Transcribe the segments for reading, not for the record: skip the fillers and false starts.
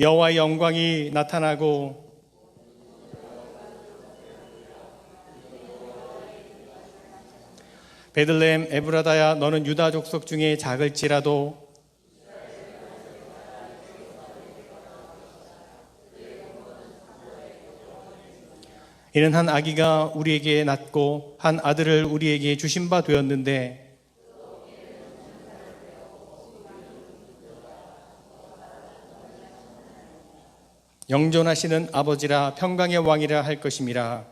여호와의 영광이 나타나고 베들레헴 에브라다야, 너는 유다 족속 중에 작을지라도 이는 한 아기가 우리에게 낳고 한 아들을 우리에게 주신 바 되었는데 영존하시는 아버지라 평강의 왕이라 할 것임이라.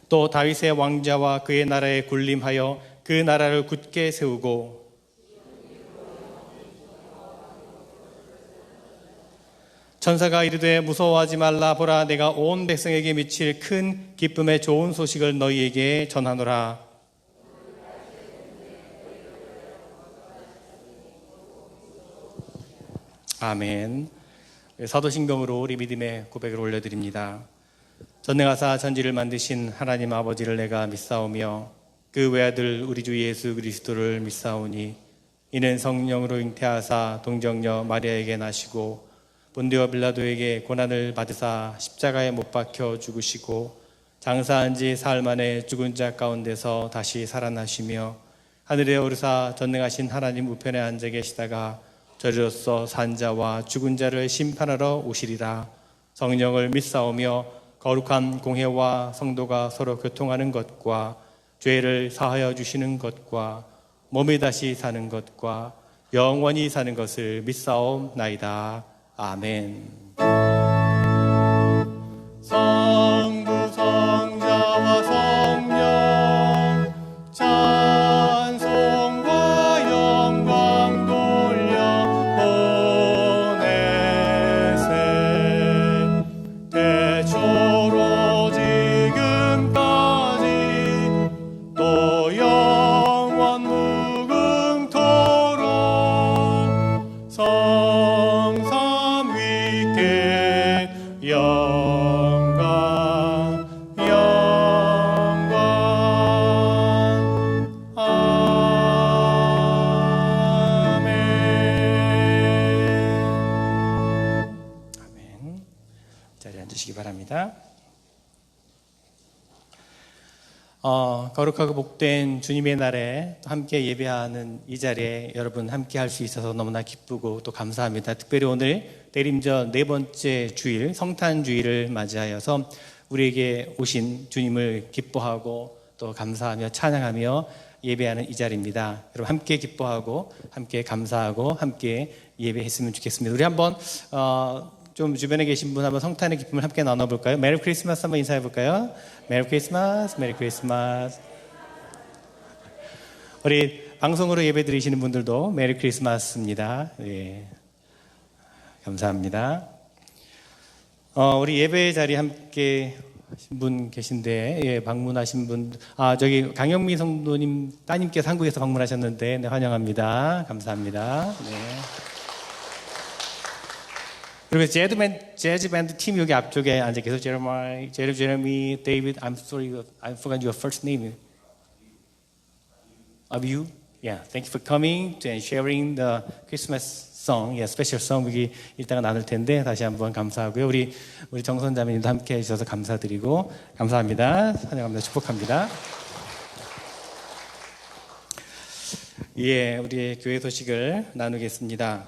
또 다윗의 왕자와 그의 나라에 군림하여 그 나라를 굳게 세우고 천사가 이르되 무서워하지 말라. 보라, 내가 온 백성에게 미칠 큰 기쁨의 좋은 소식을 너희에게 전하노라. 아멘. 사도신경으로 우리 믿음의 고백을 올려드립니다. 전능하사 천지를 만드신 하나님 아버지를 내가 믿사오며 그 외아들 우리 주 예수 그리스도를 믿사오니 이는 성령으로 잉태하사 동정녀 마리아에게 나시고 본디오 빌라도에게 고난을 받으사 십자가에 못 박혀 죽으시고 장사한 지 사흘 만에 죽은 자 가운데서 다시 살아나시며 하늘에 오르사 전능하신 하나님 우편에 앉아 계시다가 저리로서 산 자와 죽은 자를 심판하러 오시리라. 성령을 믿사오며 거룩한 공회와 성도가 서로 교통하는 것과 죄를 사하여 주시는 것과 몸이 다시 사는 것과 영원히 사는 것을 믿사옵나이다. 아멘. 성부 성자와 성령 찬송과 영광 돌려 보내세. 태초로 지금까지 또 영원 무궁토록 성삼 위께 영광 영광. 아멘. 아멘. 자리에 앉으시기 바랍니다. 거룩하고 복된 주님의 날에 함께 예배하는 이 자리에 여러분 함께 할 수 있어서 너무나 기쁘고 또 감사합니다. 특별히 오늘 대림절 네 번째 주일 성탄주일을 맞이하여서 우리에게 오신 주님을 기뻐하고 또 감사하며 찬양하며 예배하는 이 자리입니다. 여러분 함께 기뻐하고 함께 감사하고 함께 예배했으면 좋겠습니다. 우리 한번 좀 주변에 계신 분 한번 성탄의 기쁨을 함께 나눠볼까요? 메리 크리스마스 한번 인사해볼까요? 메리 크리스마스, 메리 크리스마스. 우리 방송으로 예배 드리시는 분들도 메리 크리스마스입니다. 예. 감사합니다. 우리 예배 자리 함께 하신 분 계신데, 예, 방문하신 분, 저기 강영미 성도님 따님께서 한국에서 방문하셨는데, 네, 환영합니다. 감사합니다. 네. 그리고 재즈 밴드 팀 여기 앞쪽에 앉아 계세요. 제레미, 데이비드. I'm sorry, I forgot your first name. Of you? Yeah, thank you for coming and sharing the Christmas song, yeah, special song. 여기 이따가 나눌 텐데 다시 한번 감사하고요. 우리 정선자매님도 함께 해주셔서 감사드리고 감사합니다. 환영합니다. 축복합니다. 예, 우리의 교회 소식을 나누겠습니다.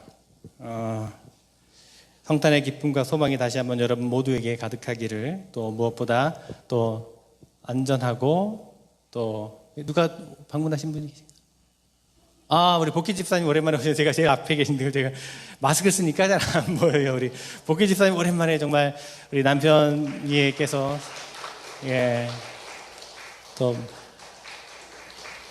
성탄의 기쁨과 소망이 다시 한번 여러분 모두에게 가득하기를, 또 무엇보다 또 안전하고, 또 누가 방문하신 분이 계신가요? 우리 복희 집사님 오랜만에 오셔서 제가 제일 앞에 계신데 제가 마스크 쓰니까 잘 안 보여요. 우리 복희 집사님 오랜만에 정말 우리 남편께서, 예, 또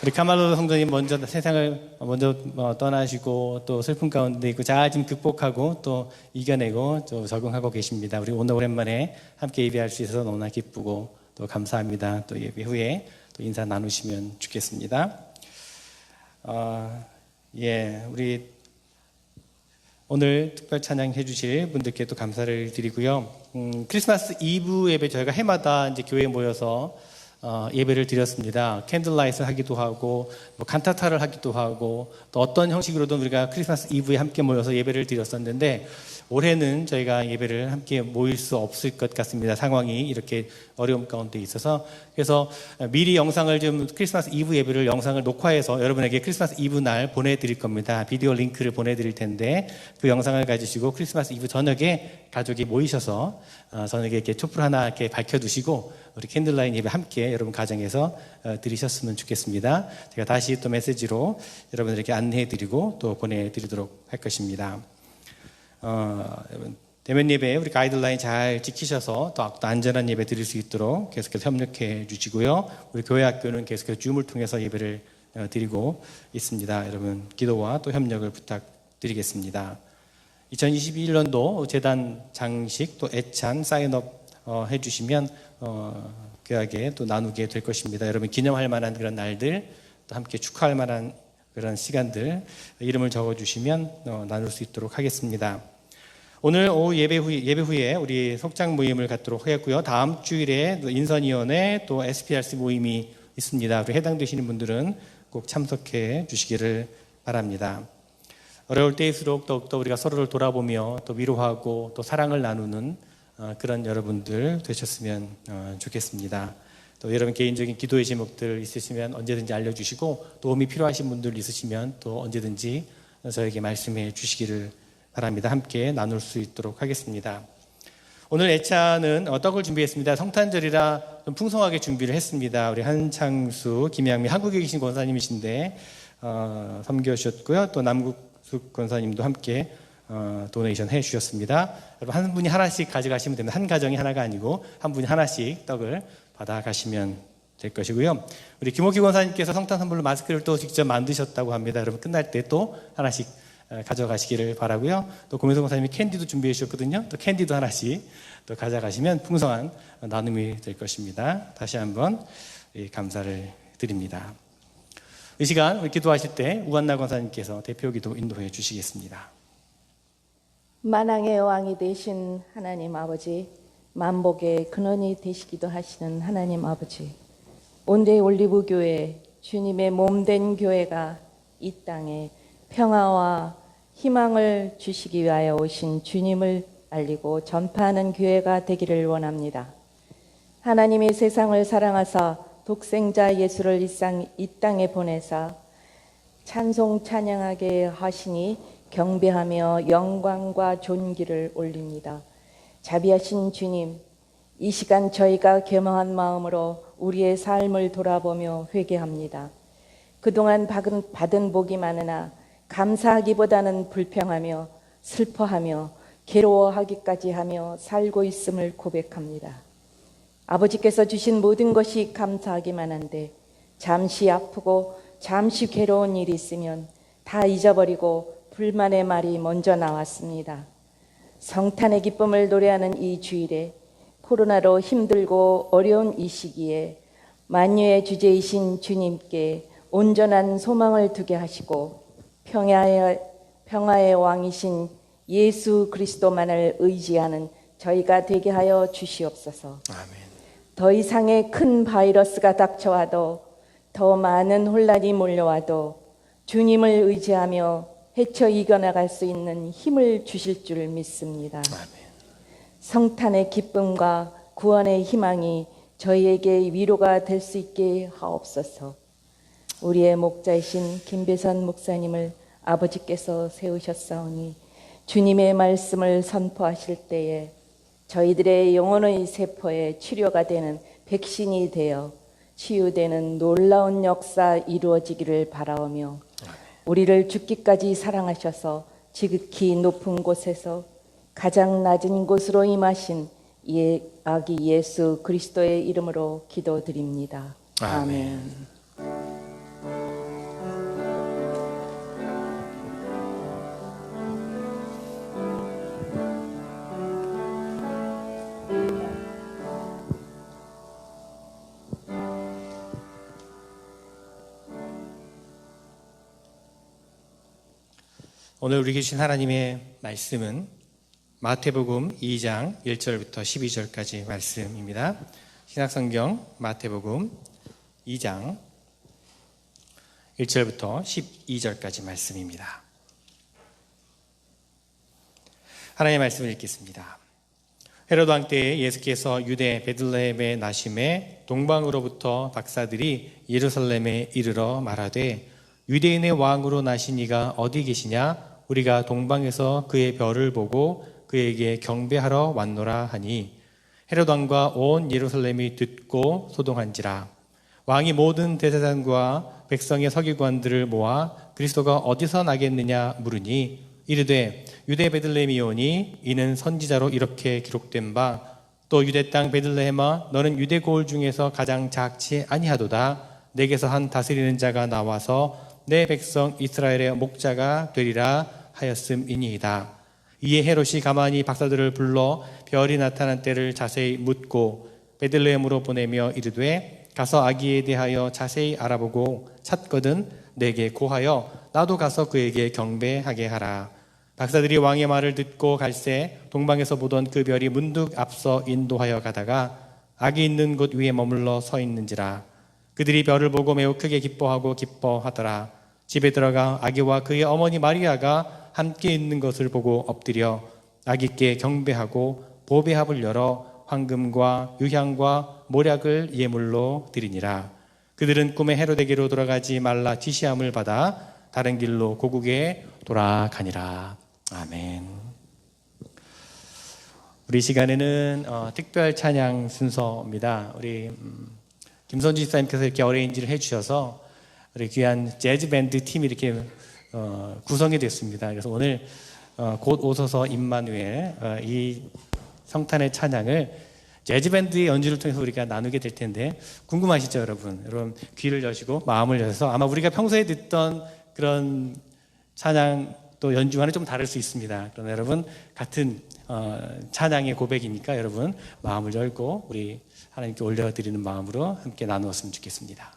우리 카말로 성도님 먼저 세상을 먼저 떠나시고 또 슬픔 가운데 있고 잘 지금 극복하고 또 이겨내고 또 적응하고 계십니다. 우리 오늘 오랜만에 함께 예배할 수 있어서 너무나 기쁘고 또 감사합니다. 또 예배 후에 또 인사 나누시면 좋겠습니다. 예, 우리 오늘 특별 찬양해 주실 분들께 또 감사를 드리고요. 크리스마스 이브 예배 저희가 해마다 이제 교회에 모여서 예배를 드렸습니다. 캔들라이트를 하기도 하고 뭐 칸타타를 하기도 하고 또 어떤 형식으로든 우리가 크리스마스 이브에 함께 모여서 예배를 드렸었는데 올해는 저희가 예배를 함께 모일 수 없을 것 같습니다. 상황이 이렇게 어려움 가운데 있어서. 그래서 미리 영상을 좀 크리스마스 이브 예배를 영상을 녹화해서 여러분에게 크리스마스 이브 날 보내드릴 겁니다. 비디오 링크를 보내드릴 텐데 그 영상을 가지시고 크리스마스 이브 저녁에 가족이 모이셔서 저녁에 이렇게 촛불 하나 이렇게 밝혀두시고 우리 캔들라인 예배 함께 여러분 가정에서 드리셨으면 좋겠습니다. 제가 다시 또 메시지로 여러분들에게 안내해드리고 또 보내드리도록 할 것입니다. 대면 예배 우리 가이드라인 잘 지키셔서 또 안전한 예배 드릴 수 있도록 계속해서 협력해 주시고요. 우리 교회 학교는 계속해서 줌을 통해서 예배를 드리고 있습니다. 여러분 기도와 또 협력을 부탁드리겠습니다. 2021년도 재단 장식 또 애찬 사인업 해주시면 귀하게 또 나누게 될 것입니다. 여러분 기념할 만한 그런 날들 또 함께 축하할 만한 그런 시간들 이름을 적어주시면 나눌 수 있도록 하겠습니다. 오늘 오후 예배 후에 우리 속장 모임을 갖도록 하겠고요. 다음 주일에 인선위원회 또 SPRC 모임이 있습니다. 우리 해당되시는 분들은 꼭 참석해 주시기를 바랍니다. 어려울 때일수록 더욱더 우리가 서로를 돌아보며 또 위로하고 또 사랑을 나누는 그런 여러분들 되셨으면 좋겠습니다. 또 여러분 개인적인 기도의 제목들 있으시면 언제든지 알려주시고 도움이 필요하신 분들 있으시면 또 언제든지 저에게 말씀해 주시기를 바랍니다. 함께 나눌 수 있도록 하겠습니다. 오늘 애차는 떡을 준비했습니다. 성탄절이라 좀 풍성하게 준비를 했습니다. 우리 한창수, 김양미 한국에 계신 권사님이신데 섬겨주셨고요. 또 남국숙 권사님도 함께 도네이션 해주셨습니다. 여러분 한 분이 하나씩 가져가시면 됩니다. 한 가정이 하나가 아니고 한 분이 하나씩 떡을 받아가시면 될 것이고요. 우리 김옥희 권사님께서 성탄 선물로 마스크를 또 직접 만드셨다고 합니다. 여러분 끝날 때 또 하나씩 가져가시기를 바라고요. 또 고민성 권사님이 캔디도 준비해 주셨거든요. 또 캔디도 하나씩 또 가져가시면 풍성한 나눔이 될 것입니다. 다시 한번 감사를 드립니다. 이 시간 우리 기도하실 때 우한나 권사님께서 대표 기도 인도해 주시겠습니다. 만왕의 왕이 되신 하나님 아버지, 만복의 근원이 되시기도 하시는 하나님 아버지, 온대 올리브 교회, 주님의 몸된 교회가 이 땅에 평화와 희망을 주시기 위하여 오신 주님을 알리고 전파하는 교회가 되기를 원합니다. 하나님이 세상을 사랑하사 독생자 예수를 이 땅에 보내사 찬송 찬양하게 하시니 경배하며 영광과 존귀를 올립니다. 자비하신 주님, 이 시간 저희가 겸허한 마음으로 우리의 삶을 돌아보며 회개합니다. 그동안 받은 복이 많으나 감사하기보다는 불평하며 슬퍼하며 괴로워하기까지 하며 살고 있음을 고백합니다. 아버지께서 주신 모든 것이 감사하기만 한데 잠시 아프고 잠시 괴로운 일이 있으면 다 잊어버리고 불만의 말이 먼저 나왔습니다. 성탄의 기쁨을 노래하는 이 주일에 코로나로 힘들고 어려운 이 시기에 만유의 주제이신 주님께 온전한 소망을 두게 하시고 평화의 왕이신 예수 그리스도만을 의지하는 저희가 되게 하여 주시옵소서. 아멘. 더 이상의 큰 바이러스가 닥쳐와도 더 많은 혼란이 몰려와도 주님을 의지하며 헤쳐 이겨나갈 수 있는 힘을 주실 줄 믿습니다. 아멘. 성탄의 기쁨과 구원의 희망이 저희에게 위로가 될 수 있게 하옵소서. 우리의 목자이신 김배선 목사님을 아버지께서 세우셨사오니 주님의 말씀을 선포하실 때에 저희들의 영혼의 세포에 치료가 되는 백신이 되어 치유되는 놀라운 역사 이루어지기를 바라오며 우리를 죽기까지 사랑하셔서 지극히 높은 곳에서 가장 낮은 곳으로 임하신 아기 예수 그리스도의 이름으로 기도드립니다. 아멘. 오늘 우리 계신 하나님의 말씀은 마태복음 2장 1절부터 12절까지 말씀입니다. 신약성경 마태복음 2장 1절부터 12절까지 말씀입니다. 하나님의 말씀을 읽겠습니다. 헤로드 왕 때에 예수께서 유대 베들레헴에 나심에 동방으로부터 박사들이 예루살렘에 이르러 말하되 유대인의 왕으로 나신 이가 어디 계시냐? 우리가 동방에서 그의 별을 보고 그에게 경배하러 왔노라 하니 헤로드 왕과 온 예루살렘이 듣고 소동한지라. 왕이 모든 대제사장과 백성의 서기관들을 모아 그리스도가 어디서 나겠느냐 물으니 이르되 유대 베들레헴이오니 이는 선지자로 이렇게 기록된 바 또 유대 땅 베들레헴아 너는 유대 고을 중에서 가장 작지 아니하도다. 내게서 한 다스리는 자가 나와서 내 백성 이스라엘의 목자가 되리라 하였음이니이다. 이에 헤롯이 가만히 박사들을 불러 별이 나타난 때를 자세히 묻고 베들레헴으로 보내며 이르되 가서 아기에 대하여 자세히 알아보고 찾거든 내게 고하여 나도 가서 그에게 경배하게 하라. 박사들이 왕의 말을 듣고 갈새 동방에서 보던 그 별이 문득 앞서 인도하여 가다가 아기 있는 곳 위에 머물러 서 있는지라. 그들이 별을 보고 매우 크게 기뻐하고 기뻐하더라. 집에 들어가 아기와 그의 어머니 마리아가 함께 있는 것을 보고 엎드려 아기께 경배하고 보배합을 열어 황금과 유향과 모략을 예물로 드리니라. 그들은 꿈에 헤로데게로 돌아가지 말라 지시함을 받아 다른 길로 고국에 돌아가니라. 아멘. 우리 시간에는 특별 찬양 순서입니다. 우리 김선주 집사님께서 이렇게 어레인지를 해주셔서 우리 귀한 재즈 밴드 팀이 이렇게 구성이 됐습니다. 그래서 오늘 곧 오소서 임마누엘 이 성탄의 찬양을 재즈 밴드의 연주를 통해서 우리가 나누게 될 텐데 궁금하시죠, 여러분? 여러분 귀를 여시고 마음을 여셔서 아마 우리가 평소에 듣던 그런 찬양 또 연주와는 좀 다를 수 있습니다. 그러나 여러분 같은 찬양의 고백이니까 여러분 마음을 열고 우리 하나님께 올려드리는 마음으로 함께 나누었으면 좋겠습니다.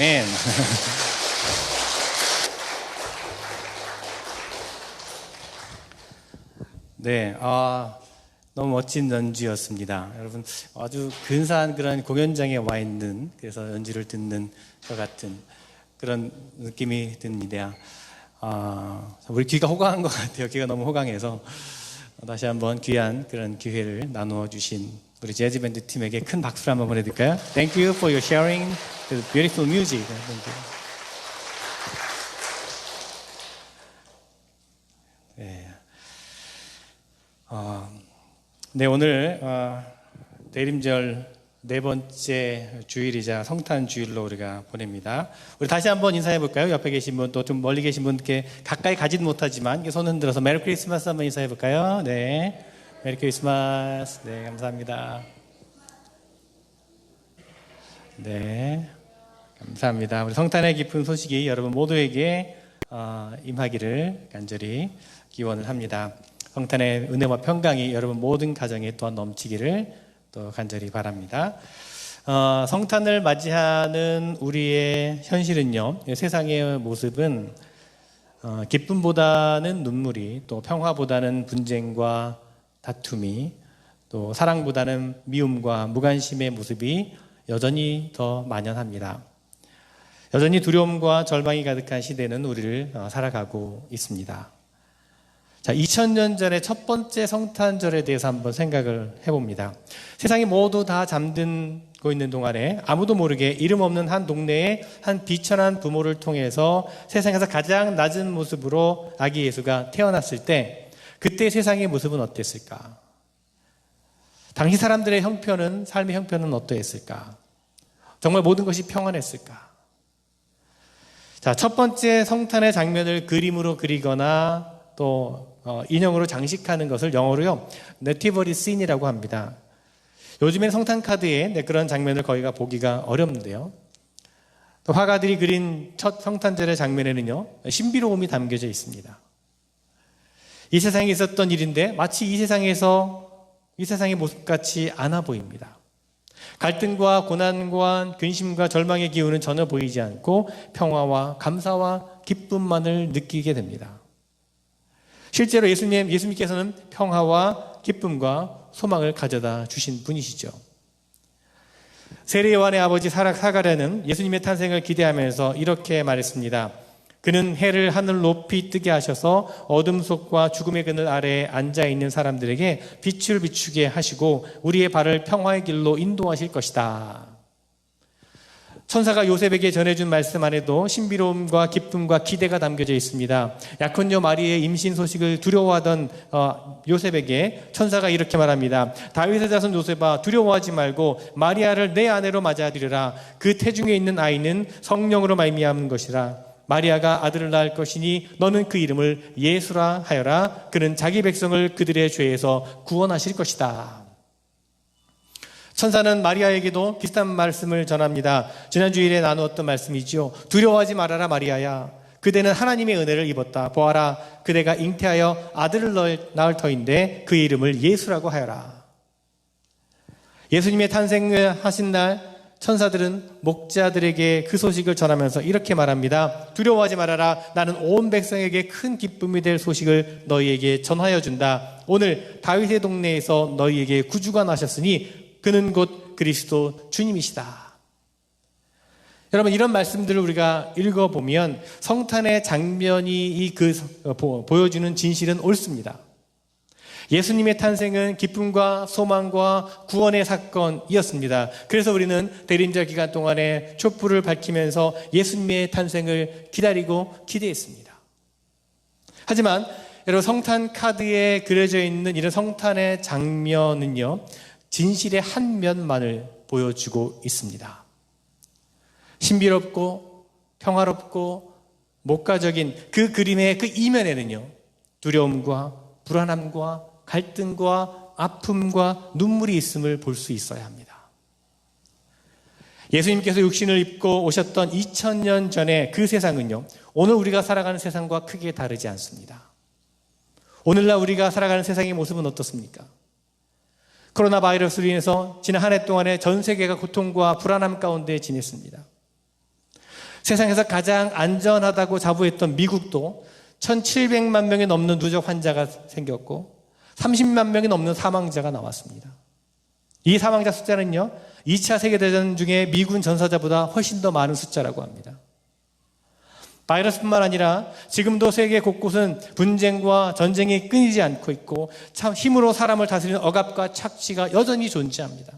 아멘. 네, 너무 멋진 연주였습니다. 여러분, 아주 근사한 그런 공연장에 와 있는, 그래서 연주를 듣는 것 같은 그런 느낌이 듭니다. 우리 귀가 호강한 것 같아요. 귀가 너무 호강해서 다시 한번 귀한 그런 기회를 나누어 주신 우리 재즈밴드 팀에게 큰 박수를 한번 보내드릴까요? Thank you for your sharing the beautiful music. Thank you. 네, 오늘 대림절 네 번째 주일이자 성탄 주일로 우리가 보냅니다. 우리 다시 한번 인사해 볼까요? 옆에 계신 분, 또 좀 멀리 계신 분께 가까이 가지는 못하지만 손 흔들어서 메리 크리스마스 한번 인사해 볼까요? 네, 메리 크리스마스. 네, 감사합니다. 네, 감사합니다. 우리 성탄의 기쁜 소식이 여러분 모두에게 임하기를 간절히 기원을 합니다. 성탄의 은혜와 평강이 여러분 모든 가정에 또한 넘치기를 또 간절히 바랍니다. 성탄을 맞이하는 우리의 현실은요, 세상의 모습은 기쁨보다는 눈물이, 또 평화보다는 분쟁과 다툼이, 또 사랑보다는 미움과 무관심의 모습이 여전히 더 만연합니다. 여전히 두려움과 절망이 가득한 시대는 우리를 살아가고 있습니다. 자, 2000년 전의 첫 번째 성탄절에 대해서 한번 생각을 해봅니다. 세상이 모두 다 잠들고 있는 동안에 아무도 모르게 이름 없는 한 동네에 한 비천한 부모를 통해서 세상에서 가장 낮은 모습으로 아기 예수가 태어났을 때, 그때 세상의 모습은 어땠을까? 당시 사람들의 형편은, 삶의 형편은 어떠했을까? 정말 모든 것이 평안했을까? 자, 첫 번째 성탄의 장면을 그림으로 그리거나 또 인형으로 장식하는 것을 영어로요, 네티버리 씬이라고 합니다. 요즘엔 성탄 카드에 그런 장면을 거의가 보기가 어렵는데요. 또 화가들이 그린 첫 성탄절의 장면에는요, 신비로움이 담겨져 있습니다. 이 세상에 있었던 일인데 마치 이 세상의 모습같이 않아 보입니다. 갈등과 고난과 근심과 절망의 기운은 전혀 보이지 않고 평화와 감사와 기쁨만을 느끼게 됩니다. 실제로 예수님께서는 평화와 기쁨과 소망을 가져다 주신 분이시죠. 세례 요한의 아버지 사가랴는 예수님의 탄생을 기대하면서 이렇게 말했습니다. 그는 해를 하늘 높이 뜨게 하셔서 어둠 속과 죽음의 그늘 아래에 앉아있는 사람들에게 빛을 비추게 하시고 우리의 발을 평화의 길로 인도하실 것이다. 천사가 요셉에게 전해준 말씀 안에도 신비로움과 기쁨과 기대가 담겨져 있습니다. 약혼녀 마리의 임신 소식을 두려워하던 요셉에게 천사가 이렇게 말합니다. 다윗의 자손 요셉아, 두려워하지 말고 마리아를 내 아내로 맞아들여라. 그 태중에 있는 아이는 성령으로 말미암은 것이라. 마리아가 아들을 낳을 것이니 너는 그 이름을 예수라 하여라. 그는 자기 백성을 그들의 죄에서 구원하실 것이다. 천사는 마리아에게도 비슷한 말씀을 전합니다. 지난 주일에 나누었던 말씀이지요. 두려워하지 말아라 마리아야. 그대는 하나님의 은혜를 입었다. 보아라, 그대가 잉태하여 아들을 낳을 터인데 그 이름을 예수라고 하여라. 예수님의 탄생을 하신 날 천사들은 목자들에게 그 소식을 전하면서 이렇게 말합니다. 두려워하지 말아라. 나는 온 백성에게 큰 기쁨이 될 소식을 너희에게 전하여 준다. 오늘 다윗의 동네에서 너희에게 구주가 나셨으니 그는 곧 그리스도 주님이시다. 여러분, 이런 말씀들을 우리가 읽어보면 성탄의 장면이 보여주는 진실은 옳습니다. 예수님의 탄생은 기쁨과 소망과 구원의 사건이었습니다. 그래서 우리는 대림절 기간 동안에 촛불을 밝히면서 예수님의 탄생을 기다리고 기대했습니다. 하지만 여러분, 성탄 카드에 그려져 있는 이런 성탄의 장면은요, 진실의 한 면만을 보여주고 있습니다. 신비롭고 평화롭고 목가적인 그 그림의 그 이면에는요, 두려움과 불안함과 갈등과 아픔과 눈물이 있음을 볼 수 있어야 합니다. 예수님께서 육신을 입고 오셨던 2000년 전의 그 세상은요, 오늘 우리가 살아가는 세상과 크게 다르지 않습니다. 오늘날 우리가 살아가는 세상의 모습은 어떻습니까? 코로나 바이러스로 인해서 지난 한 해 동안에 전 세계가 고통과 불안함 가운데 지냈습니다. 세상에서 가장 안전하다고 자부했던 미국도 1700만 명이 넘는 누적 환자가 생겼고 30만 명이 넘는 사망자가 나왔습니다. 이 사망자 숫자는요, 2차 세계대전 중에 미군 전사자보다 훨씬 더 많은 숫자라고 합니다. 바이러스뿐만 아니라 지금도 세계 곳곳은 분쟁과 전쟁이 끊이지 않고 있고 참 힘으로 사람을 다스리는 억압과 착취가 여전히 존재합니다.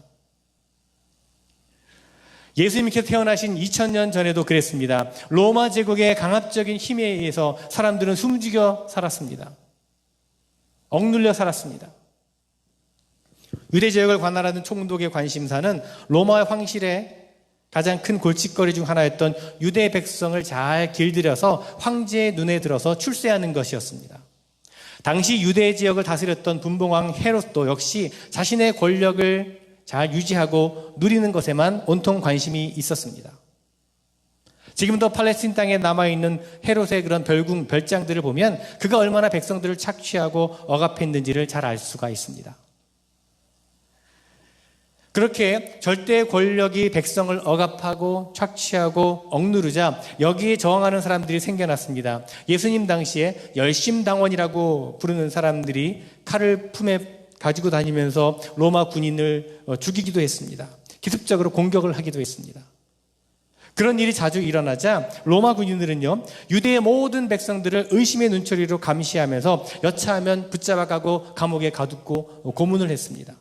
예수님께서 태어나신 2000년 전에도 그랬습니다. 로마 제국의 강압적인 힘에 의해서 사람들은 숨죽여 살았습니다. 억눌려 살았습니다. 유대 지역을 관할하는 총독의 관심사는 로마 황실의 가장 큰 골칫거리 중 하나였던 유대 백성을 잘 길들여서 황제의 눈에 들어서 출세하는 것이었습니다. 당시 유대 지역을 다스렸던 분봉왕 헤롯도 역시 자신의 권력을 잘 유지하고 누리는 것에만 온통 관심이 있었습니다. 지금도 팔레스틴 땅에 남아있는 헤롯의 그런 별장들을 보면 그가 얼마나 백성들을 착취하고 억압했는지를 잘 알 수가 있습니다. 그렇게 절대 권력이 백성을 억압하고 착취하고 억누르자 여기에 저항하는 사람들이 생겨났습니다. 예수님 당시에 열심당원이라고 부르는 사람들이 칼을 품에 가지고 다니면서 로마 군인을 죽이기도 했습니다. 기습적으로 공격을 하기도 했습니다. 그런 일이 자주 일어나자 로마 군인들은요, 유대의 모든 백성들을 의심의 눈초리로 감시하면서 여차하면 붙잡아가고 감옥에 가두고 고문을 했습니다.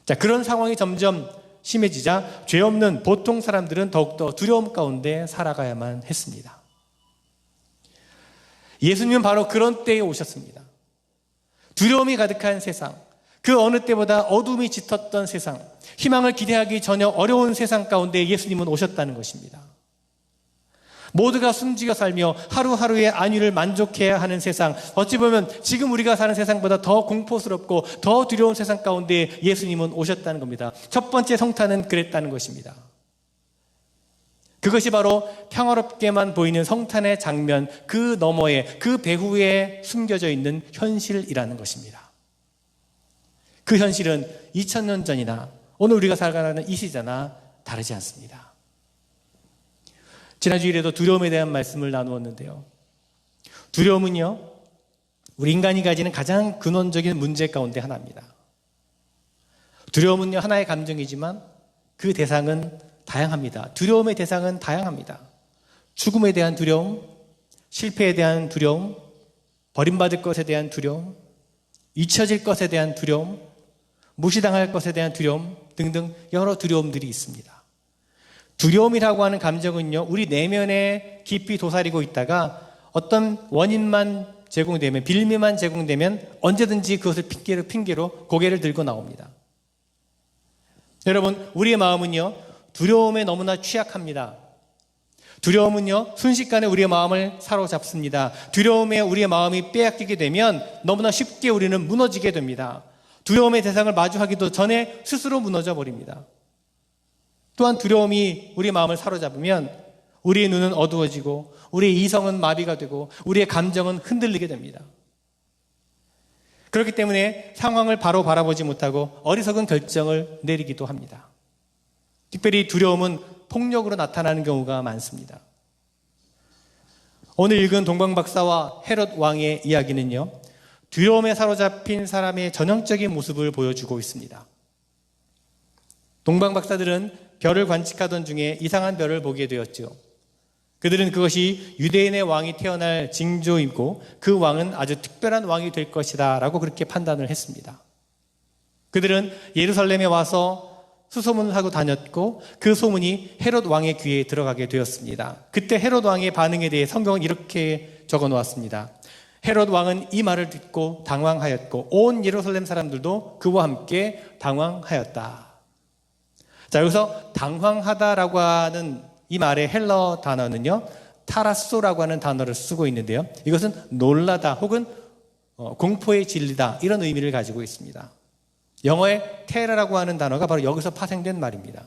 자, 그런 상황이 점점 심해지자 죄 없는 보통 사람들은 더욱더 두려움 가운데 살아가야만 했습니다. 예수님은 바로 그런 때에 오셨습니다. 두려움이 가득한 세상, 그 어느 때보다 어둠이 짙었던 세상, 희망을 기대하기 전혀 어려운 세상 가운데 예수님은 오셨다는 것입니다. 모두가 숨죽여 살며 하루하루의 안위를 만족해야 하는 세상, 어찌 보면 지금 우리가 사는 세상보다 더 공포스럽고 더 두려운 세상 가운데 예수님은 오셨다는 겁니다. 첫 번째 성탄은 그랬다는 것입니다. 그것이 바로 평화롭게만 보이는 성탄의 장면, 그 너머에, 그 배후에 숨겨져 있는 현실이라는 것입니다. 그 현실은 2000년 전이나 오늘 우리가 살아가는 이 시대나 다르지 않습니다. 지난 주일에도 두려움에 대한 말씀을 나누었는데요. 두려움은요, 우리 인간이 가지는 가장 근원적인 문제 가운데 하나입니다. 두려움은요, 하나의 감정이지만 그 대상은 다양합니다. 두려움의 대상은 다양합니다. 죽음에 대한 두려움, 실패에 대한 두려움, 버림받을 것에 대한 두려움, 잊혀질 것에 대한 두려움, 무시당할 것에 대한 두려움 등등 여러 두려움들이 있습니다. 두려움이라고 하는 감정은요, 우리 내면에 깊이 도사리고 있다가 어떤 원인만 제공되면, 빌미만 제공되면 언제든지 그것을 핑계로 고개를 들고 나옵니다. 여러분, 우리의 마음은요, 두려움에 너무나 취약합니다. 두려움은요, 순식간에 우리의 마음을 사로잡습니다. 두려움에 우리의 마음이 빼앗기게 되면 너무나 쉽게 우리는 무너지게 됩니다. 두려움의 대상을 마주하기도 전에 스스로 무너져 버립니다. 또한 두려움이 우리의 마음을 사로잡으면 우리의 눈은 어두워지고 우리의 이성은 마비가 되고 우리의 감정은 흔들리게 됩니다. 그렇기 때문에 상황을 바로 바라보지 못하고 어리석은 결정을 내리기도 합니다. 특별히 두려움은 폭력으로 나타나는 경우가 많습니다. 오늘 읽은 동방박사와 헤롯 왕의 이야기는요, 두려움에 사로잡힌 사람의 전형적인 모습을 보여주고 있습니다. 동방박사들은 별을 관측하던 중에 이상한 별을 보게 되었죠. 그들은 그것이 유대인의 왕이 태어날 징조이고 그 왕은 아주 특별한 왕이 될 것이다 라고 그렇게 판단을 했습니다. 그들은 예루살렘에 와서 수소문을 하고 다녔고 그 소문이 헤롯 왕의 귀에 들어가게 되었습니다. 그때 헤롯 왕의 반응에 대해 성경은 이렇게 적어 놓았습니다. 헤롯 왕은 이 말을 듣고 당황하였고 온 예루살렘 사람들도 그와 함께 당황하였다. 자, 여기서 당황하다라고 하는 이 말의 헬러 단어는요, 타라소라고 하는 단어를 쓰고 있는데요, 이것은 놀라다 혹은 공포의 진리다, 이런 의미를 가지고 있습니다. 영어의 테러라고 하는 단어가 바로 여기서 파생된 말입니다.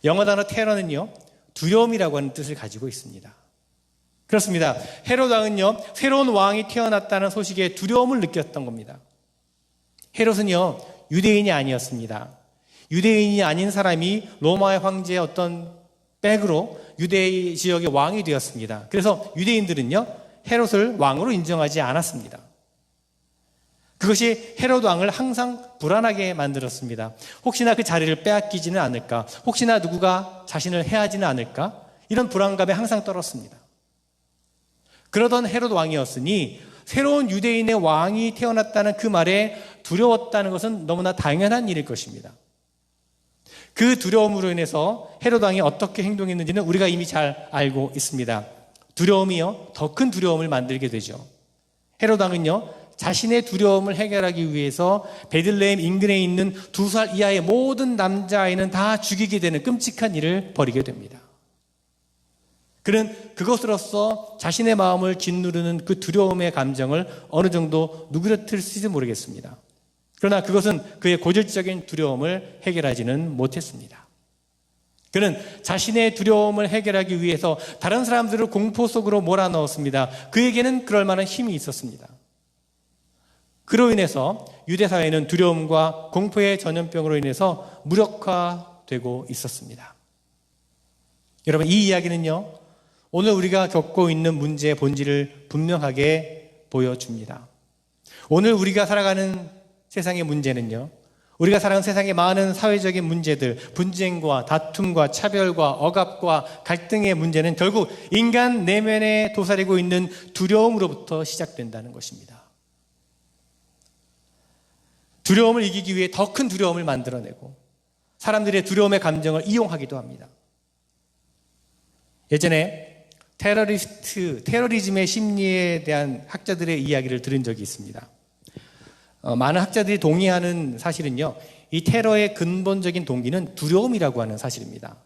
영어 단어 테러는요, 두려움이라고 하는 뜻을 가지고 있습니다. 그렇습니다. 헤롯 왕은요, 새로운 왕이 태어났다는 소식에 두려움을 느꼈던 겁니다. 헤롯은요, 유대인이 아니었습니다. 유대인이 아닌 사람이 로마의 황제의 어떤 백으로 유대 지역의 왕이 되었습니다. 그래서 유대인들은요, 헤롯을 왕으로 인정하지 않았습니다. 그것이 헤롯 왕을 항상 불안하게 만들었습니다. 혹시나 그 자리를 빼앗기지는 않을까? 혹시나 누구가 자신을 해하지는 않을까? 이런 불안감에 항상 떨었습니다. 그러던 헤롯 왕이었으니 새로운 유대인의 왕이 태어났다는 그 말에 두려웠다는 것은 너무나 당연한 일일 것입니다. 그 두려움으로 인해서 헤롯 왕이 어떻게 행동했는지는 우리가 이미 잘 알고 있습니다. 두려움이요, 더 큰 두려움을 만들게 되죠. 헤롯 왕은요, 자신의 두려움을 해결하기 위해서 베들레헴 인근에 있는 2살 이하의 모든 남자아이는 다 죽이게 되는 끔찍한 일을 벌이게 됩니다. 그는 그것으로써 자신의 마음을 짓누르는 그 두려움의 감정을 어느 정도 누그러뜨릴지도 모르겠습니다. 그러나 그것은 그의 고질적인 두려움을 해결하지는 못했습니다. 그는 자신의 두려움을 해결하기 위해서 다른 사람들을 공포 속으로 몰아넣었습니다. 그에게는 그럴 만한 힘이 있었습니다. 그로 인해서 유대 사회는 두려움과 공포의 전염병으로 인해서 무력화되고 있었습니다. 여러분, 이 이야기는요, 오늘 우리가 겪고 있는 문제의 본질을 분명하게 보여줍니다. 오늘 우리가 살아가는 세상의 문제는요, 우리가 살아가는 세상의 많은 사회적인 문제들, 분쟁과 다툼과 차별과 억압과 갈등의 문제는 결국 인간 내면에 도사리고 있는 두려움으로부터 시작된다는 것입니다. 두려움을 이기기 위해 더 큰 두려움을 만들어내고 사람들의 두려움의 감정을 이용하기도 합니다. 예전에 테러리즘의 심리에 대한 학자들의 이야기를 들은 적이 있습니다. 많은 학자들이 동의하는 사실은요, 이 테러의 근본적인 동기는 두려움이라고 하는 사실입니다.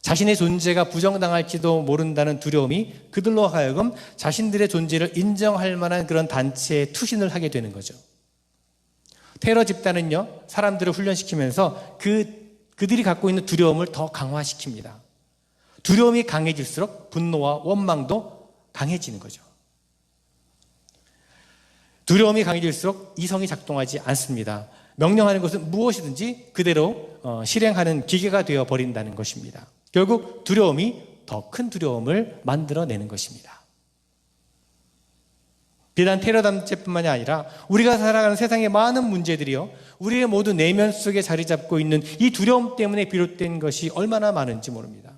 자신의 존재가 부정당할지도 모른다는 두려움이 그들로 하여금 자신들의 존재를 인정할 만한 그런 단체에 투신을 하게 되는 거죠. 테러 집단은요, 사람들을 훈련시키면서 그들이 갖고 있는 두려움을 더 강화시킵니다. 두려움이 강해질수록 분노와 원망도 강해지는 거죠. 두려움이 강해질수록 이성이 작동하지 않습니다. 명령하는 것은 무엇이든지 그대로 실행하는 기계가 되어 버린다는 것입니다. 결국 두려움이 더 큰 두려움을 만들어내는 것입니다. 비단 테러 단체뿐만이 아니라 우리가 살아가는 세상의 많은 문제들이요, 우리의 모두 내면 속에 자리 잡고 있는 이 두려움 때문에 비롯된 것이 얼마나 많은지 모릅니다.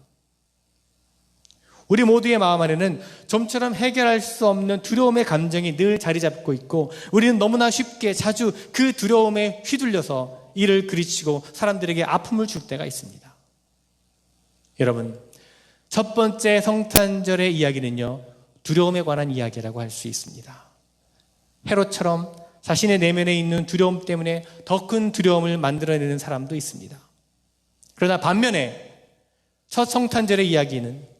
우리 모두의 마음 안에는 좀처럼 해결할 수 없는 두려움의 감정이 늘 자리 잡고 있고, 우리는 너무나 쉽게 자주 그 두려움에 휘둘려서 이를 그르치고 사람들에게 아픔을 줄 때가 있습니다. 여러분, 첫 번째 성탄절의 이야기는요, 두려움에 관한 이야기라고 할 수 있습니다. 헤롯처럼 자신의 내면에 있는 두려움 때문에 더 큰 두려움을 만들어내는 사람도 있습니다. 그러나 반면에 첫 성탄절의 이야기는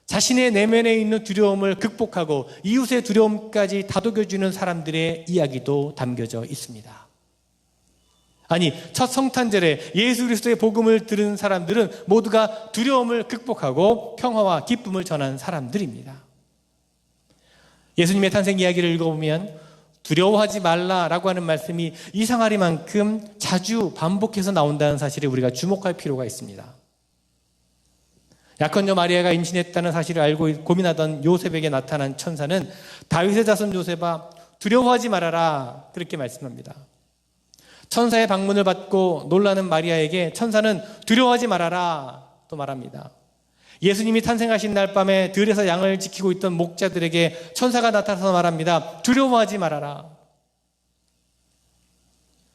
자신의 내면에 있는 두려움을 극복하고 이웃의 두려움까지 다독여주는 사람들의 이야기도 담겨져 있습니다. 아니, 첫 성탄절에 예수 그리스도의 복음을 들은 사람들은 모두가 두려움을 극복하고 평화와 기쁨을 전한 사람들입니다. 예수님의 탄생 이야기를 읽어보면 두려워하지 말라라고 하는 말씀이 이상하리만큼 자주 반복해서 나온다는 사실에 우리가 주목할 필요가 있습니다. 약혼녀 마리아가 임신했다는 사실을 알고 고민하던 요셉에게 나타난 천사는 다윗의 자손 요셉아, 두려워하지 말아라, 그렇게 말씀합니다. 천사의 방문을 받고 놀라는 마리아에게 천사는 두려워하지 말아라 또 말합니다. 예수님이 탄생하신 날 밤에 들에서 양을 지키고 있던 목자들에게 천사가 나타나서 말합니다. 두려워하지 말아라.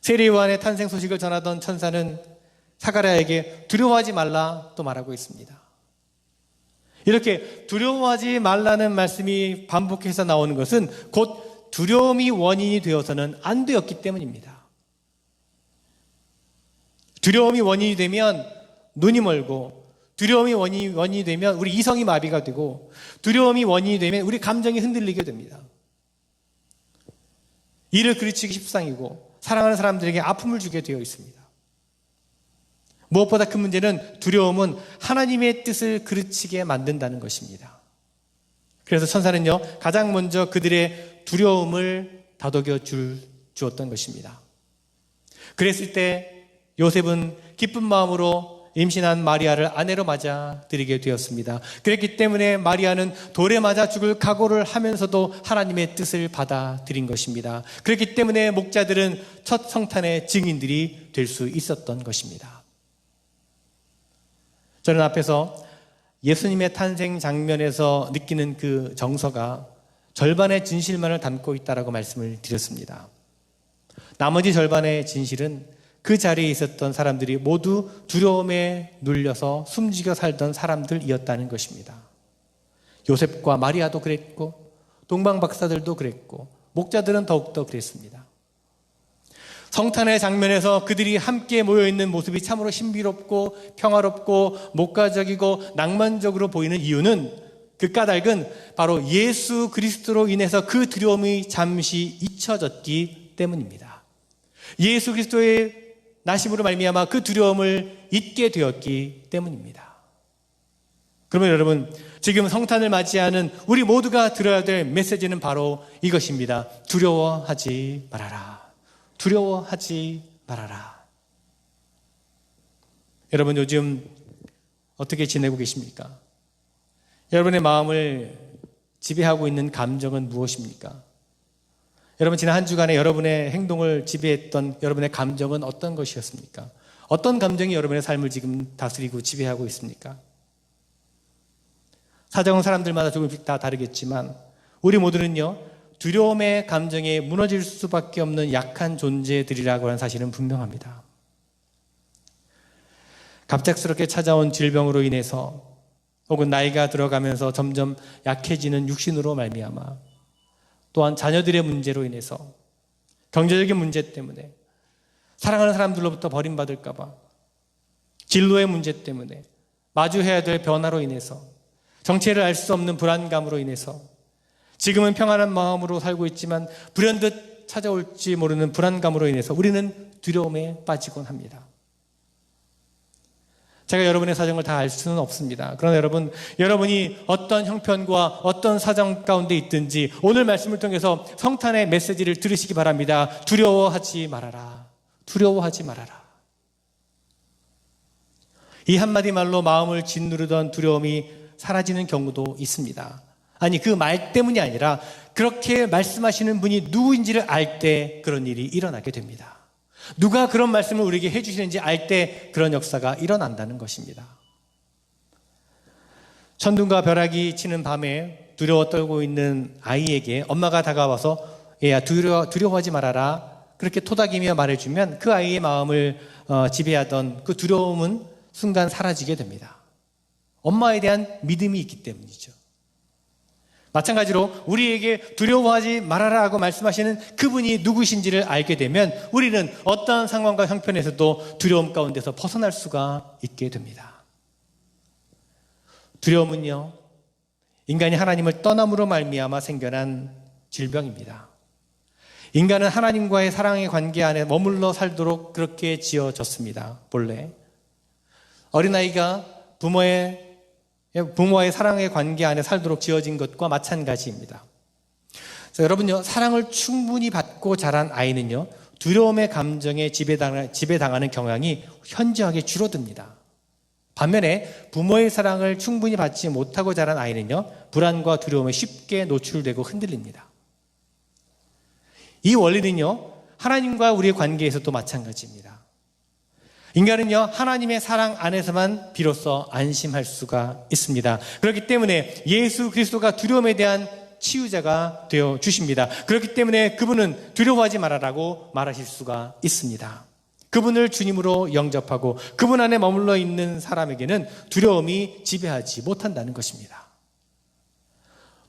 세례 요한의 탄생 소식을 전하던 천사는 사가랴에게 두려워하지 말라 또 말하고 있습니다. 이렇게 두려워하지 말라는 말씀이 반복해서 나오는 것은 곧 두려움이 원인이 되어서는 안 되었기 때문입니다. 두려움이 원인이 되면 눈이 멀고, 두려움이 원인이 되면 우리 이성이 마비가 되고, 두려움이 원인이 되면 우리 감정이 흔들리게 됩니다. 이를 그르치기 십상이고 사랑하는 사람들에게 아픔을 주게 되어 있습니다. 무엇보다 큰 문제는 두려움은 하나님의 뜻을 그르치게 만든다는 것입니다. 그래서 천사는요, 가장 먼저 그들의 두려움을 다독여 주었던 것입니다. 그랬을 때 요셉은 기쁜 마음으로 임신한 마리아를 아내로 맞아들이게 되었습니다. 그랬기 때문에 마리아는 돌에 맞아 죽을 각오를 하면서도 하나님의 뜻을 받아들인 것입니다. 그렇기 때문에 목자들은 첫 성탄의 증인들이 될 수 있었던 것입니다. 저는 앞에서 예수님의 탄생 장면에서 느끼는 그 정서가 절반의 진실만을 담고 있다라고 말씀을 드렸습니다. 나머지 절반의 진실은 그 자리에 있었던 사람들이 모두 두려움에 눌려서 숨지겨 살던 사람들이었다는 것입니다. 요셉과 마리아도 그랬고 동방 박사들도 그랬고 목자들은 더욱더 그랬습니다. 성탄의 장면에서 그들이 함께 모여있는 모습이 참으로 신비롭고 평화롭고 목가적이고 낭만적으로 보이는 이유는, 그 까닭은 바로 예수 그리스도로 인해서 그 두려움이 잠시 잊혀졌기 때문입니다. 예수 그리스도의 나심으로 말미암아 그 두려움을 잊게 되었기 때문입니다. 그러면 여러분, 지금 성탄을 맞이하는 우리 모두가 들어야 될 메시지는 바로 이것입니다. 두려워하지 말아라. 두려워하지 말아라. 여러분, 요즘 어떻게 지내고 계십니까? 여러분의 마음을 지배하고 있는 감정은 무엇입니까? 여러분, 지난 한 주간에 여러분의 행동을 지배했던 여러분의 감정은 어떤 것이었습니까? 어떤 감정이 여러분의 삶을 지금 다스리고 지배하고 있습니까? 사정은 사람들마다 조금씩 다 다르겠지만 우리 모두는요, 두려움의 감정에 무너질 수밖에 없는 약한 존재들이라고 하는 사실은 분명합니다. 갑작스럽게 찾아온 질병으로 인해서 혹은 나이가 들어가면서 점점 약해지는 육신으로 말미암아, 또한 자녀들의 문제로 인해서, 경제적인 문제 때문에, 사랑하는 사람들로부터 버림받을까 봐, 진로의 문제 때문에, 마주해야 될 변화로 인해서, 정체를 알 수 없는 불안감으로 인해서, 지금은 평안한 마음으로 살고 있지만 불현듯 찾아올지 모르는 불안감으로 인해서 우리는 두려움에 빠지곤 합니다. 제가 여러분의 사정을 다 알 수는 없습니다. 그러나 여러분이 어떤 형편과 어떤 사정 가운데 있든지 오늘 말씀을 통해서 성탄의 메시지를 들으시기 바랍니다. 두려워하지 말아라. 두려워하지 말아라. 이 한마디 말로 마음을 짓누르던 두려움이 사라지는 경우도 있습니다. 아니, 그 말 때문이 아니라 그렇게 말씀하시는 분이 누구인지를 알 때 그런 일이 일어나게 됩니다. 누가 그런 말씀을 우리에게 해주시는지 알 때 그런 역사가 일어난다는 것입니다. 천둥과 벼락이 치는 밤에 두려워 떨고 있는 아이에게 엄마가 다가와서 얘야, 두려워하지 말아라, 그렇게 토닥이며 말해주면 그 아이의 마음을 지배하던 그 두려움은 순간 사라지게 됩니다. 엄마에 대한 믿음이 있기 때문이죠. 마찬가지로 우리에게 두려워하지 말아라 고 말씀하시는 그분이 누구신지를 알게 되면 우리는 어떠한 상황과 형편에서도 두려움 가운데서 벗어날 수가 있게 됩니다. 두려움은요, 인간이 하나님을 떠남으로 말미암아 생겨난 질병입니다. 인간은 하나님과의 사랑의 관계 안에 머물러 살도록 그렇게 지어졌습니다. 본래 어린아이가 부모와의 사랑의 관계 안에 살도록 지어진 것과 마찬가지입니다. 그래서 여러분요, 사랑을 충분히 받고 자란 아이는요, 두려움의 감정에 지배당하는 경향이 현저하게 줄어듭니다. 반면에 부모의 사랑을 충분히 받지 못하고 자란 아이는요, 불안과 두려움에 쉽게 노출되고 흔들립니다. 이 원리는요, 하나님과 우리의 관계에서도 마찬가지입니다. 인간은요, 하나님의 사랑 안에서만 비로소 안심할 수가 있습니다. 그렇기 때문에 예수 그리스도가 두려움에 대한 치유자가 되어 주십니다. 그렇기 때문에 그분은 두려워하지 말아라고 말하실 수가 있습니다. 그분을 주님으로 영접하고 그분 안에 머물러 있는 사람에게는 두려움이 지배하지 못한다는 것입니다.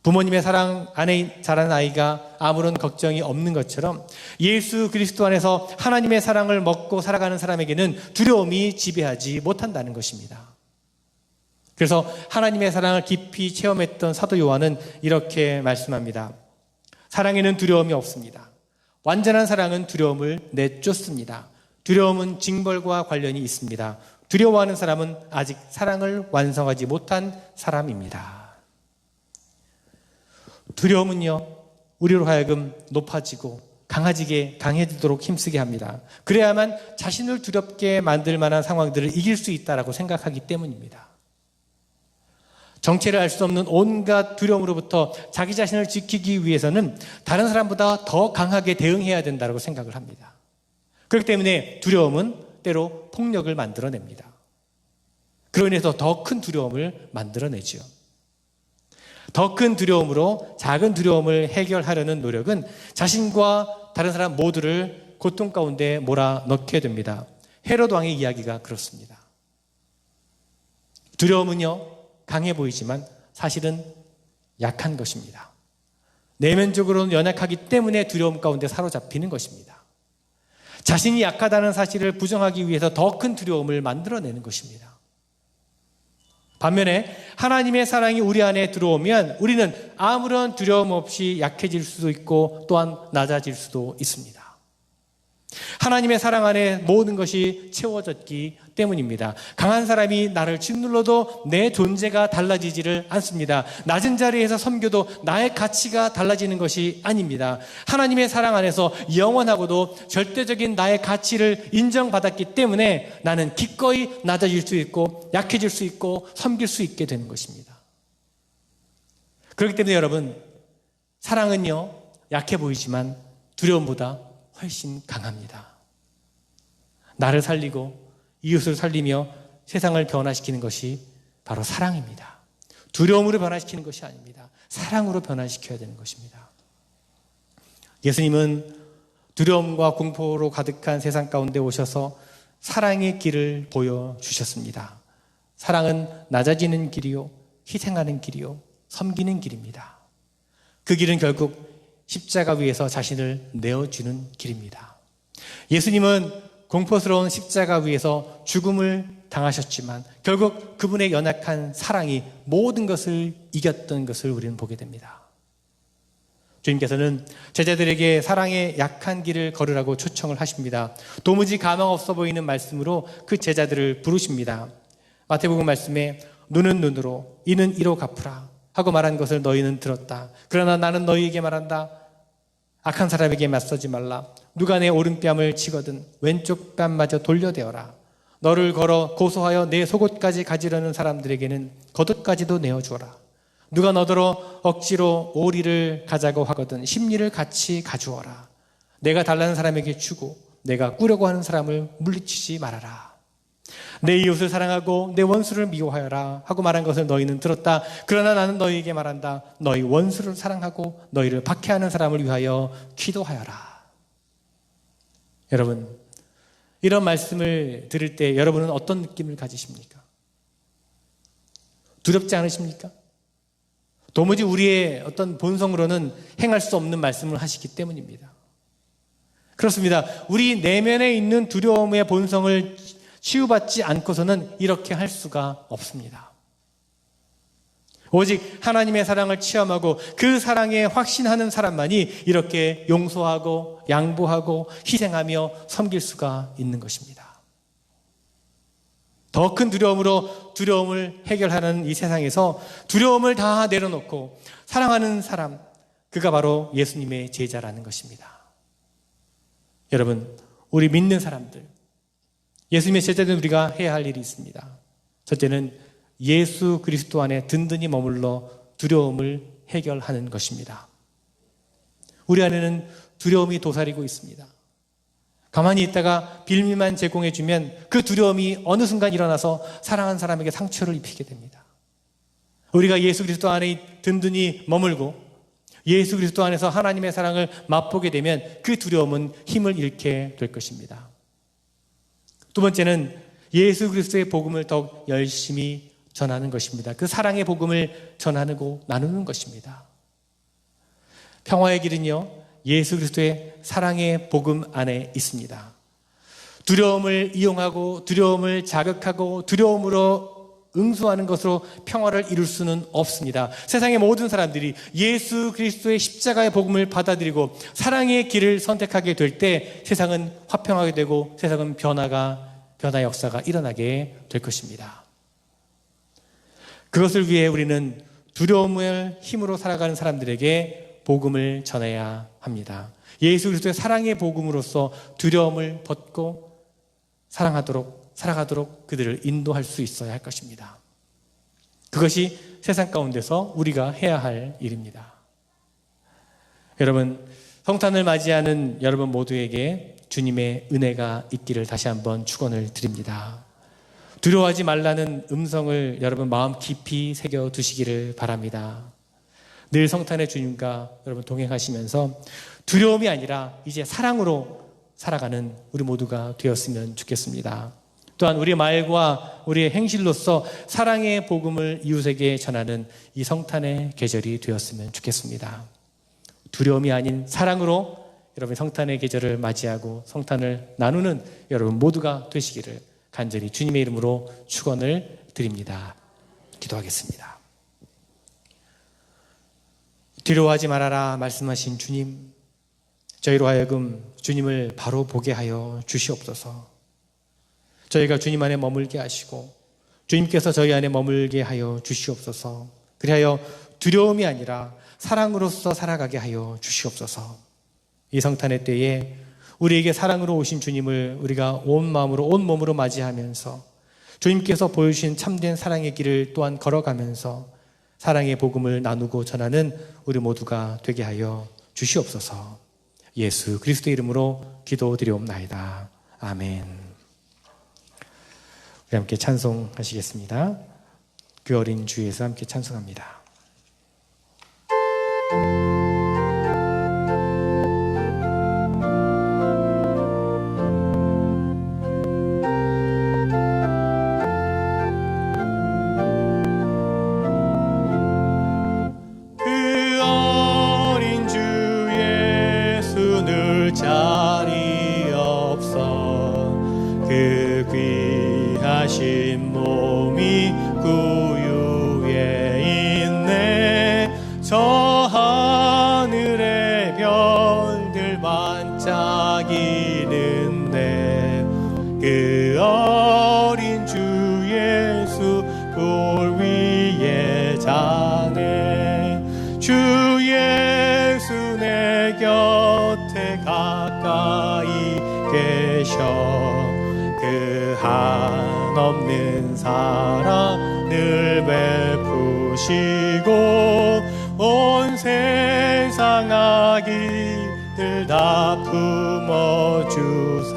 부모님의 사랑 안에 자란 아이가 아무런 걱정이 없는 것처럼 예수 그리스도 안에서 하나님의 사랑을 먹고 살아가는 사람에게는 두려움이 지배하지 못한다는 것입니다. 그래서 하나님의 사랑을 깊이 체험했던 사도 요한은 이렇게 말씀합니다. 사랑에는 두려움이 없습니다. 완전한 사랑은 두려움을 내쫓습니다. 두려움은 징벌과 관련이 있습니다. 두려워하는 사람은 아직 사랑을 완성하지 못한 사람입니다. 두려움은요, 우리로 하여금 높아지고 강해지도록 힘쓰게 합니다. 그래야만 자신을 두렵게 만들 만한 상황들을 이길 수 있다고 생각하기 때문입니다. 정체를 알 수 없는 온갖 두려움으로부터 자기 자신을 지키기 위해서는 다른 사람보다 더 강하게 대응해야 된다고 생각을 합니다. 그렇기 때문에 두려움은 때로 폭력을 만들어냅니다. 그로 인해서 더 큰 두려움을 만들어내죠. 더 큰 두려움으로 작은 두려움을 해결하려는 노력은 자신과 다른 사람 모두를 고통 가운데 몰아넣게 됩니다. 헤롯 왕의 이야기가 그렇습니다. 두려움은요, 강해 보이지만 사실은 약한 것입니다. 내면적으로는 연약하기 때문에 두려움 가운데 사로잡히는 것입니다. 자신이 약하다는 사실을 부정하기 위해서 더 큰 두려움을 만들어내는 것입니다. 반면에 하나님의 사랑이 우리 안에 들어오면 우리는 아무런 두려움 없이 약해질 수도 있고 또한 낮아질 수도 있습니다. 하나님의 사랑 안에 모든 것이 채워졌기 때문입니다. 강한 사람이 나를 짓눌러도 내 존재가 달라지지를 않습니다. 낮은 자리에서 섬겨도 나의 가치가 달라지는 것이 아닙니다. 하나님의 사랑 안에서 영원하고도 절대적인 나의 가치를 인정받았기 때문에 나는 기꺼이 낮아질 수 있고 약해질 수 있고 섬길 수 있게 되는 것입니다. 그렇기 때문에 여러분, 사랑은요, 약해 보이지만 두려움보다 훨씬 강합니다. 나를 살리고 이웃을 살리며 세상을 변화시키는 것이 바로 사랑입니다. 두려움으로 변화시키는 것이 아닙니다. 사랑으로 변화시켜야 되는 것입니다. 예수님은 두려움과 공포로 가득한 세상 가운데 오셔서 사랑의 길을 보여주셨습니다. 사랑은 낮아지는 길이요, 희생하는 길이요, 섬기는 길입니다. 그 길은 결국 십자가 위에서 자신을 내어주는 길입니다. 예수님은 공포스러운 십자가 위에서 죽음을 당하셨지만 결국 그분의 연약한 사랑이 모든 것을 이겼던 것을 우리는 보게 됩니다. 주님께서는 제자들에게 사랑의 약한 길을 걸으라고 초청을 하십니다. 도무지 가망 없어 보이는 말씀으로 그 제자들을 부르십니다. 마태복음 말씀에 눈은 눈으로 이는 이로 갚으라 하고 말한 것을 너희는 들었다. 그러나 나는 너희에게 말한다. 악한 사람에게 맞서지 말라. 누가 내 오른뺨을 치거든 왼쪽 뺨마저 돌려대어라. 너를 걸어 고소하여 내 속옷까지 가지려는 사람들에게는 겉옷까지도 내어주어라. 누가 너더러 억지로 오리를 가자고 하거든 심리를 같이 가주어라. 내가 달라는 사람에게 주고 내가 꾸려고 하는 사람을 물리치지 말아라. 내 이웃을 사랑하고 내 원수를 미워하여라 하고 말한 것을 너희는 들었다. 그러나 나는 너희에게 말한다. 너희 원수를 사랑하고 너희를 박해하는 사람을 위하여 기도하여라. 여러분, 이런 말씀을 들을 때 여러분은 어떤 느낌을 가지십니까? 두렵지 않으십니까? 도무지 우리의 어떤 본성으로는 행할 수 없는 말씀을 하시기 때문입니다. 그렇습니다. 우리 내면에 있는 두려움의 본성을 치유받지 않고서는 이렇게 할 수가 없습니다. 오직 하나님의 사랑을 체험하고 그 사랑에 확신하는 사람만이 이렇게 용서하고 양보하고 희생하며 섬길 수가 있는 것입니다. 더 큰 두려움으로 두려움을 해결하는 이 세상에서 두려움을 다 내려놓고 사랑하는 사람, 그가 바로 예수님의 제자라는 것입니다. 여러분, 우리 믿는 사람들, 예수님의 제자들은 우리가 해야 할 일이 있습니다. 첫째는 예수 그리스도 안에 든든히 머물러 두려움을 해결하는 것입니다. 우리 안에는 두려움이 도사리고 있습니다. 가만히 있다가 빌미만 제공해주면 그 두려움이 어느 순간 일어나서 사랑하는 사람에게 상처를 입히게 됩니다. 우리가 예수 그리스도 안에 든든히 머물고 예수 그리스도 안에서 하나님의 사랑을 맛보게 되면 그 두려움은 힘을 잃게 될 것입니다. 두 번째는 예수 그리스도의 복음을 더욱 열심히 전하는 것입니다. 그 사랑의 복음을 전하고 나누는 것입니다. 평화의 길은요, 예수 그리스도의 사랑의 복음 안에 있습니다. 두려움을 이용하고 두려움을 자극하고 두려움으로 응수하는 것으로 평화를 이룰 수는 없습니다. 세상의 모든 사람들이 예수 그리스도의 십자가의 복음을 받아들이고 사랑의 길을 선택하게 될 때 세상은 화평하게 되고 세상은 변화 역사가 일어나게 될 것입니다. 그것을 위해 우리는 두려움을 힘으로 살아가는 사람들에게 복음을 전해야 합니다. 예수 그리스도의 사랑의 복음으로써 두려움을 벗고 살아가도록 그들을 인도할 수 있어야 할 것입니다. 그것이 세상 가운데서 우리가 해야 할 일입니다. 여러분, 성탄을 맞이하는 여러분 모두에게 주님의 은혜가 있기를 다시 한번 축원을 드립니다. 두려워하지 말라는 음성을 여러분 마음 깊이 새겨 두시기를 바랍니다. 늘 성탄의 주님과 여러분 동행하시면서 두려움이 아니라 이제 사랑으로 살아가는 우리 모두가 되었으면 좋겠습니다. 또한 우리의 말과 우리의 행실로서 사랑의 복음을 이웃에게 전하는 이 성탄의 계절이 되었으면 좋겠습니다. 두려움이 아닌 사랑으로 여러분 성탄의 계절을 맞이하고 성탄을 나누는 여러분 모두가 되시기를 간절히 주님의 이름으로 축원을 드립니다. 기도하겠습니다. 두려워하지 말아라 말씀하신 주님, 저희로 하여금 주님을 바로 보게 하여 주시옵소서. 저희가 주님 안에 머물게 하시고 주님께서 저희 안에 머물게 하여 주시옵소서. 그리하여 두려움이 아니라 사랑으로서 살아가게 하여 주시옵소서. 이 성탄의 때에 우리에게 사랑으로 오신 주님을 우리가 온 마음으로 온 몸으로 맞이하면서 주님께서 보여주신 참된 사랑의 길을 또한 걸어가면서 사랑의 복음을 나누고 전하는 우리 모두가 되게 하여 주시옵소서. 예수 그리스도의 이름으로 기도드리옵나이다. 아멘. 우리 함께 찬송하시겠습니다. 그 어린 주에서 함께 찬송합니다. 그 어린 주 예수 늘 자리 없어 그 귀하신 몸이 구유에 있네. 저 하늘의 별들 반짝이는데 그 어린 주 예수 돌 위에 자네. 주 예수 내 곁에 가까이 계셔. 그 한없는 사랑을 베푸시고 온 세상 악인들 다 품어주사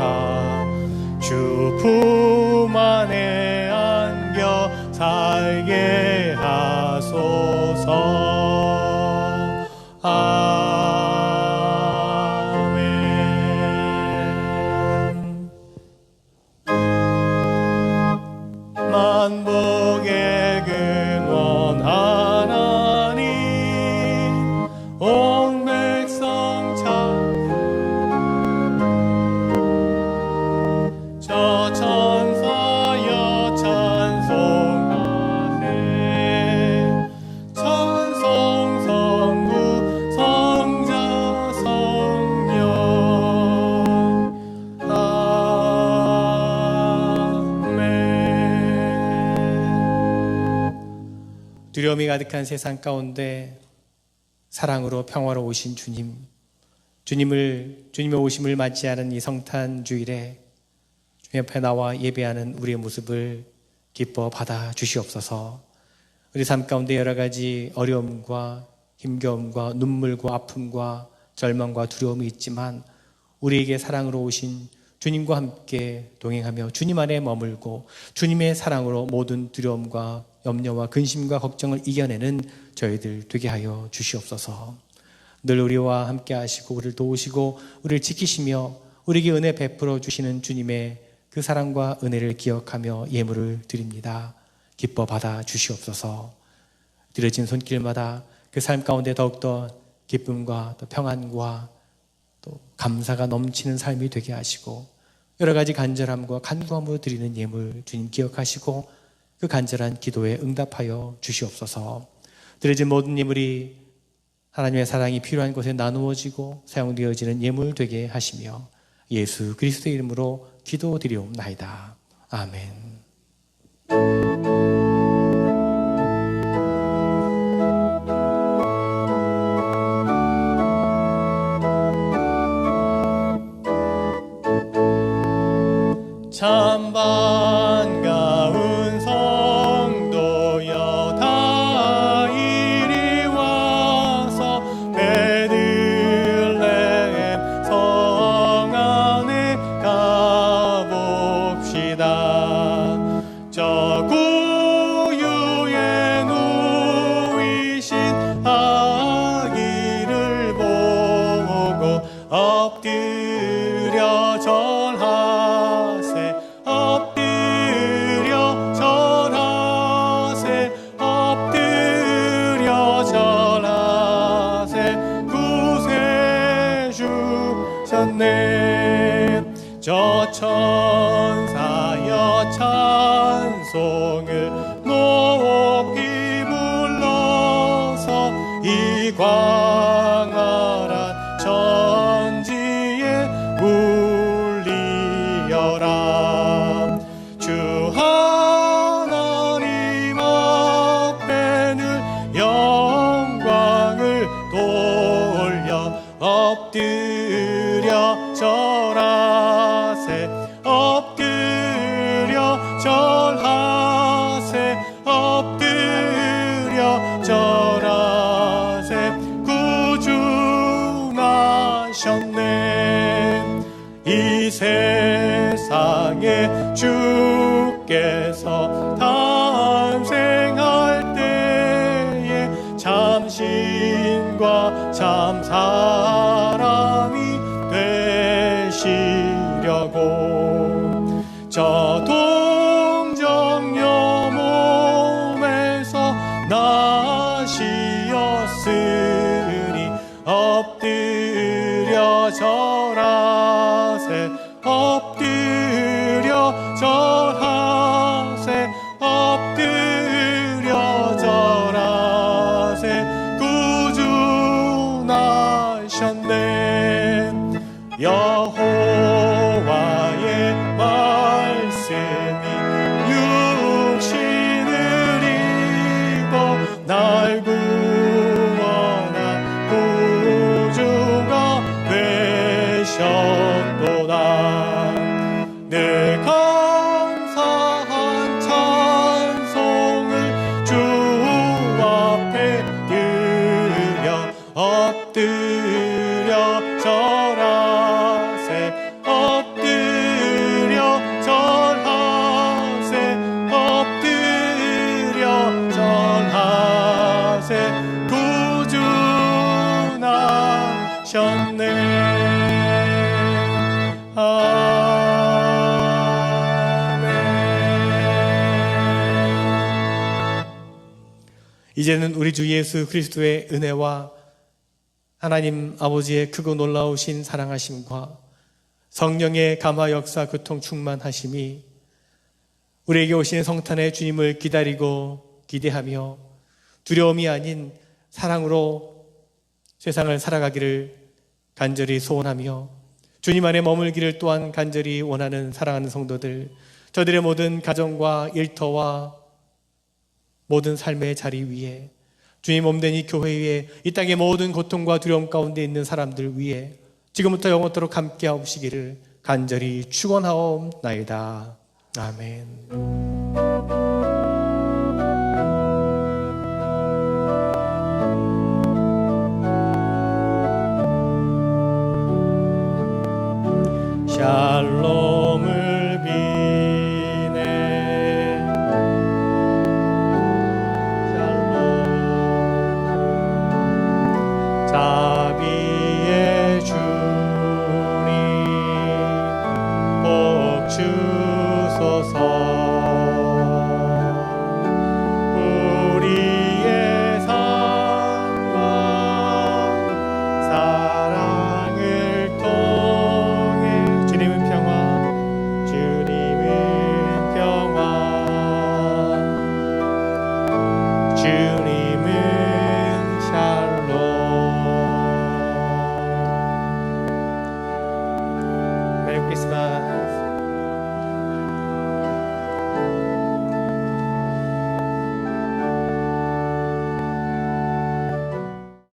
주 품 안에 안겨 살게 하소서. 아멘. 만복의 근원 하나님 온 백성 저 천사여 찬송하세. 천성 성부 성자 성령 아멘. 두려움이 가득한 세상 가운데 사랑으로 평화로 오신 주님의 오심을 맞이하는 이 성탄 주일에 주님 앞에 나와 예배하는 우리의 모습을 기뻐 받아 주시옵소서. 우리 삶 가운데 여러 가지 어려움과 힘겨움과 눈물과 아픔과 절망과 두려움이 있지만 우리에게 사랑으로 오신 주님과 함께 동행하며 주님 안에 머물고 주님의 사랑으로 모든 두려움과 염려와 근심과 걱정을 이겨내는 저희들 되게 하여 주시옵소서. 늘 우리와 함께 하시고 우리를 도우시고 우리를 지키시며 우리에게 은혜 베풀어 주시는 주님의 그 사랑과 은혜를 기억하며 예물을 드립니다. 기뻐 받아 주시옵소서. 드려진 손길마다 그 삶 가운데 더욱더 기쁨과 또 평안과 또 감사가 넘치는 삶이 되게 하시고 여러 가지 간절함과 간구함으로 드리는 예물 주님 기억하시고 그 간절한 기도에 응답하여 주시옵소서. 드려진 모든 예물이 하나님의 사랑이 필요한 곳에 나누어지고 사용되어지는 예물 되게 하시며 예수 그리스도의 이름으로 기도드리옵나이다. 아멘. 참 반가운 성도여 다 이리 와서 베들레헴 성 안에 가봅시다. 저 구유에 누이신 아기를 보고 엎드려 절하세. 엎드려 절하세. 엎드려 절하세. 구세 주셨네. 저 천사여 찬송을 높이 불러서 이 광활한 천지에 울리어라. 주 하나님 앞에는 영광을 돌려 엎드려 절하세. 엎드려 절하세. 엎드려 절하세. 구주 나셨네. 이 세상에 주께서 탄생할 때에 참 신과 참 사람이 되시려고 저 동정녀 몸에서 나시었으니 엎드려 절하세. 엎드려 절하세. 엎드려 절하세. 구주 나셨네. 여호와의 말씀이 육신을 입어 날 구원한 구주가 되셨도다. 늘 감사한 찬송을 주 앞에 드려 엎드려 절하세. 엎드려 절하세. 엎드려 절하세. 구주 나셨네. 이제는 우리 주 예수 그리스도의 은혜와 하나님 아버지의 크고 놀라우신 사랑하심과 성령의 감화 역사 교통 충만하심이 우리에게 오신 성탄의 주님을 기다리고 기대하며 두려움이 아닌 사랑으로 세상을 살아가기를 간절히 소원하며 주님 안에 머물기를 또한 간절히 원하는 사랑하는 성도들, 저들의 모든 가정과 일터와 모든 삶의 자리 위에 주님 몸된 이 교회 위에 이 땅의 모든 고통과 두려움 가운데 있는 사람들 위에 지금부터 영원토록 함께 하시기를 간절히 축원하옵나이다. 아멘. 샬롬을